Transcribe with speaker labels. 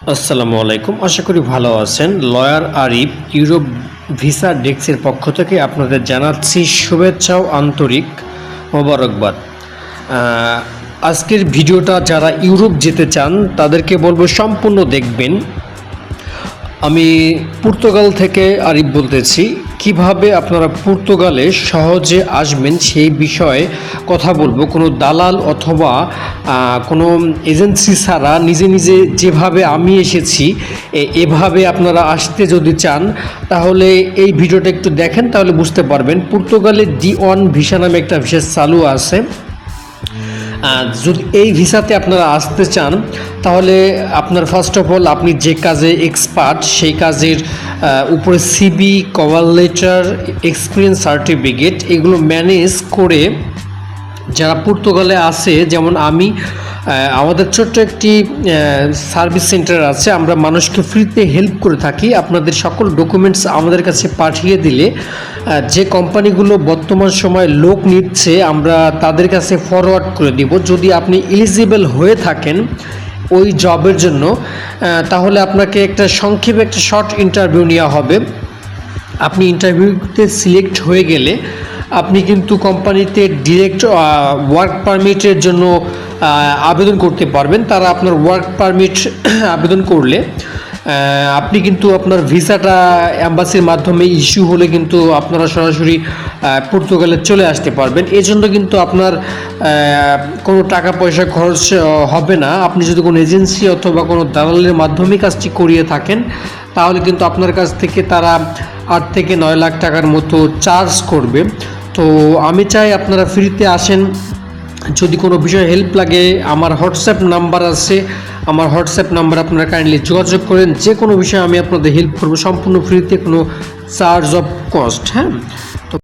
Speaker 1: আসসালামু আলাইকুম, আশা করি ভালো আছেন। লয়ার আরিফ ইউরোপ ভিসা ডেস্কের পক্ষ থেকে আপনাদের জানাচ্ছি শুভেচ্ছা ও আন্তরিক মোবারকবাদ। আজকের ভিডিওটা যারা ইউরোপ যেতে চান তাদেরকে বলবো সম্পূর্ণ দেখবেন। আমি পর্তুগাল থেকে আরিফ বলতেছি। কিভাবে আপনারা পর্তুগালে সহজে আসবেন সেই বিষয়ে কথা বলবো। কোনো দালাল অথবা কোনো এজেন্সি ছাড়া নিজে নিজে যেভাবে আমি এসেছি এভাবে আপনারা আসতে যদি চান তাহলে এই ভিডিওটা একটু দেখেন, তাহলে বুঝতে পারবেন। পর্তুগালে D1 ভিসা নামে একটা ভিসা চালু আছে। যদি এই ভিসাতে আপনারা আসতে চান তাহলে আপনার ফার্স্ট অফ অল আপনি যে কাজে এক্সপার্ট সেই কাজের উপরে CV, cover letter, experience certificate এগুলো ম্যানেজ করে যারা পর্তুগালে আছে, যেমন আমি আমাদের ছোট্ট একটি সার্ভিস সেন্টার আছে। আমরা মানুষকে ফ্রিতে হেল্প করে থাকি। আপনাদের সকল ডকুমেন্টস আমাদের কাছে পাঠিয়ে দিলে যে কোম্পানিগুলো বর্তমান সময়ে লোক নিচ্ছে আমরা তাদের কাছে ফরওয়ার্ড করে দিব। যদি আপনি এলিজিবল হয়ে থাকেন ওই জবের জন্য তাহলে আপনাকে একটা সংক্ষেপে একটা শর্ট ইন্টারভিউ নেওয়া হবে। আপনি ইন্টারভিউতে সিলেক্ট হয়ে গেলে আপনি কিন্তু কোম্পানিতে ডিরেক্ট ওয়ার্ক পারমিটের জন্য আবেদন করতে পারবেন। তারা আপনার ওয়ার্ক পারমিট আবেদন করলে আপনি কিন্তু আপনার ভিসাটা অ্যাম্বাসির মাধ্যমে ইস্যু হলে কিন্তু আপনারা সরাসরি পর্তুগালে চলে আসতে পারবেন। এজন্য কিন্তু আপনার কোনো টাকা পয়সা খরচ হবে না। আপনি যদি কোনো এজেন্সি অথবা কোনো দালালের মাধ্যমে কাজটি করিয়ে থাকেন তাহলে কিন্তু আপনার কাছ থেকে তারা 8 থেকে 9 লাখ টাকার মতো চার্জ করবে। তো আমি চাই আপনারা ফ্রিতে আসেন। যদি কোনো বিষয়ে হেল্প লাগে আমার হোয়াটসঅ্যাপ নাম্বার আছে, আমার হোয়াটসঅ্যাপ নাম্বার আপনারা কাইন্ডলি যোগাযোগ করেন। যে কোনো বিষয়ে আমি আপনাদের হেল্প করবো সম্পূর্ণ ফ্রিতে, কোনো চার্জ অফ কস্ট। হ্যাঁ,